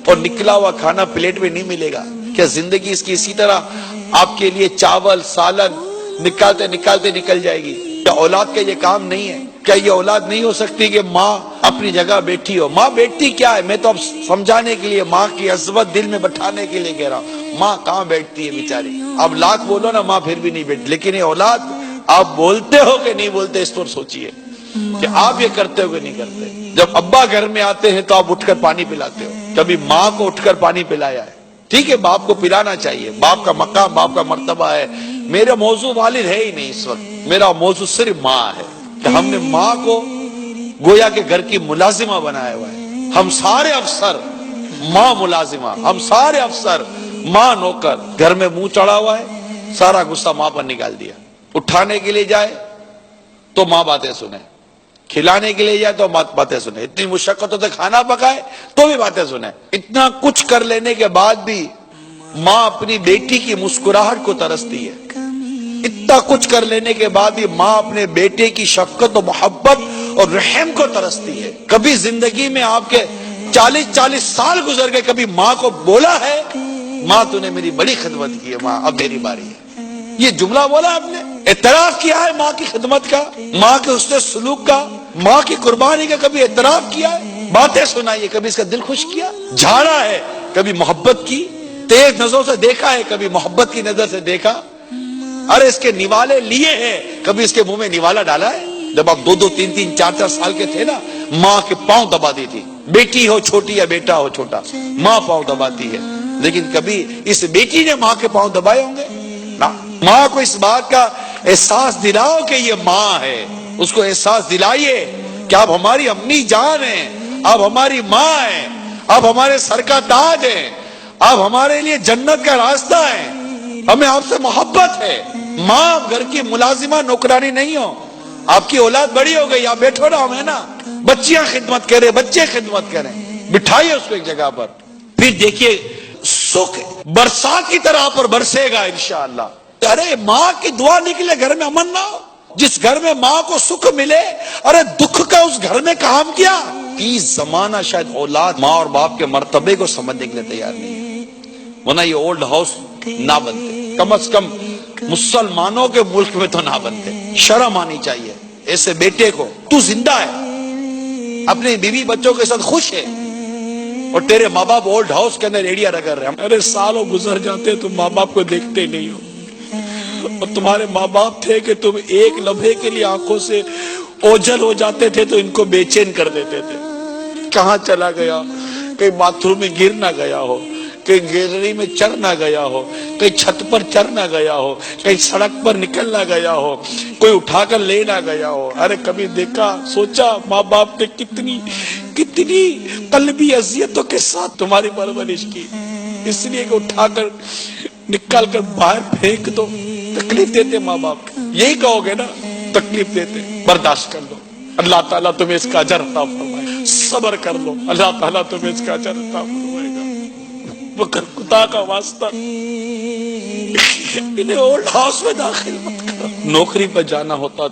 اور نکلا ہوا کھانا پلیٹ میں نہیں ملے گا؟ کیا زندگی اس کی اسی طرح آپ کے لیے چاول سالن نکالتے نکالتے نکل جائے گی؟ کیا اولاد کا یہ کام نہیں ہے؟ کیا یہ اولاد نہیں ہو سکتی کہ ماں اپنی جگہ بیٹھی ہو؟ ماں بیٹھتی کیا ہے؟ میں تو اب سمجھانے کے لیے، ماں کی عظمت دل میں بٹھانے کے لیے کہہ رہا ہوں، ماں کہاں بیٹھتی ہے بیچاری؟ اب لاکھ بولو نا، ماں پھر بھی نہیں بیٹھتی، لیکن یہ اولاد آپ بولتے ہو کہ نہیں بولتے، اس پر سوچئے کہ آپ یہ کرتے ہو کہ نہیں کرتے؟ جب ابا گھر میں آتے ہیں تو آپ اٹھ کر پانی پلاتے ہو، کبھی ماں کو اٹھ کر پانی پلایا ہے؟ ٹھیک ہے، باپ کو پلانا چاہیے، باپ کا مقام، باپ کا مرتبہ ہے۔ میرا موضوع والد ہے ہی نہیں اس وقت، میرا موضوع صرف ماں ہے کہ ہم نے ماں کو گویا کہ گھر کی ملازمہ بنایا ہوا ہے۔ ہم سارے افسر ماں ملازمہ، ہم سارے افسر ماں نوکر، گھر میں منہ چڑھا ہوا ہے، سارا غصہ ماں پر نکال دیا۔ اٹھانے کے لیے جائے تو ماں باتیں سنے، کھلانے کے لیے جائے تو باتیں سنے، اتنی مشقتوں سے کھانا پکائے تو بھی باتیں سنے۔ اتنا کچھ کر لینے کے بعد بھی ماں اپنی بیٹی کی مسکراہٹ کو ترستی ہے۔ اتنا کچھ کر لینے کے بعد بھی ماں اپنے بیٹے کی شفقت و محبت اور رحم کو ترستی ہے۔ کبھی زندگی میں آپ کے 40 سال گزر گئے، کبھی ماں کو بولا ہے ماں تو نے میری بڑی خدمت کی ہے، ماں اب میری باری ہے؟ یہ جملہ بولا آپ نے؟ اعتراف کیا ہے ماں کی خدمت کا، ماں کے حسن سلوک کا، ماں کی قربانی کا کبھی اعتراف کیا ہے؟ باتیں سنائیے، کبھی اس کا دل خوش کیا؟ جھاڑا ہے کبھی محبت کی، تیز نظروں سے دیکھا ہے کبھی محبت کی نظر سے دیکھا؟ ارے اس کے نوالے لیے ہیں، کبھی اس کے منہ میں نوالا ڈالا ہے؟ جب آپ 2 3 4 سال کے تھے نا، ماں کے پاؤں دباتی تھی، بیٹی ہو چھوٹی یا بیٹا ہو چھوٹا، ماں پاؤں دباتی ہے، لیکن کبھی اس بیٹی نے ماں کے پاؤں دبائے ہوں گے؟ ماں کو اس بات کا احساس دلاؤ کہ یہ ماں ہے، اس کو احساس دلائیے کہ آپ ہماری امی جان ہیں، آپ ہماری ماں ہیں، آپ ہمارے سر کا تاج ہیں، آپ ہمارے لیے جنت کا راستہ ہے، ہمیں آپ سے محبت ہے۔ ماں گھر کی ملازمہ نوکرانی نہیں ہو، آپ کی اولاد بڑی ہو گئی، آپ بیٹھو نا، ہمیں نا بچیاں خدمت کریں، بچے خدمت کریں، بٹھائیے اس کو ایک جگہ پر، پھر دیکھیے سکھ برسات کی طرح پر برسے گا انشاءاللہ۔ ارے ماں کی دعا نکلے گھر میں امن نہ ہو؟ جس گھر میں ماں کو سکھ ملے، ارے دکھ کا اس گھر میں کام کیا؟ 30 زمانہ شاید اولاد ماں اور باپ کے مرتبے کو سمجھنے کے لیے تیار نہیں ہے، ورنہ یہ اولڈ ہاؤس نہ بنتے، کم از کم مسلمانوں کے ملک میں تو نہ بنتے۔ شرم آنی چاہیے ایسے بیٹے کو، تو زندہ ہے، اپنے بیوی بچوں کے ساتھ خوش ہے، اور تیرے ماں باپ اولڈ ہاؤس کے اندر ایڑیاں رگڑ رہے ہیں۔ ارے سالوں گزر جاتے تم ماں باپ کو دیکھتے نہیں ہو، اور تمہارے ماں باپ تھے کہ تم ایک لمحے کے لیے آنکھوں سے اوجھل ہو جاتے تھے تو ان کو بے چین کر دیتے تھے۔ کہاں چلا گیا؟ کہیں باتھ روم میں گر نہ گیا ہو، کہیں گیلری میں چڑھ نہ گیا ہو، کہیں چھت پر چڑھ نہ گیا ہو، کہیں سڑک پر نکل نہ گیا ہو، کوئی اٹھا کر لے نہ گیا ہو۔ ارے کبھی دیکھا سوچا ماں باپ نے کتنی قلبی اذیتوں کے ساتھ تمہاری پرورش کی، اس لیے کہ اٹھا کر نکال کر باہر پھینک دو؟ تکلیف دیتے ماں باپ، یہی کہو گے نا؟ تکلیف دیتے، برداشت کر لو، اللہ تعالیٰ تمہیں اس کا اجر عطا فرمائے، صبر کر لو، اللہ تعالیٰ تمہیں اس کا اجر عطا فرمائے گا۔ مگر خدا کا واسطہ انہیں اولڈ ہاؤس میں داخل مت کرو۔ نوکری پر جانا ہوتا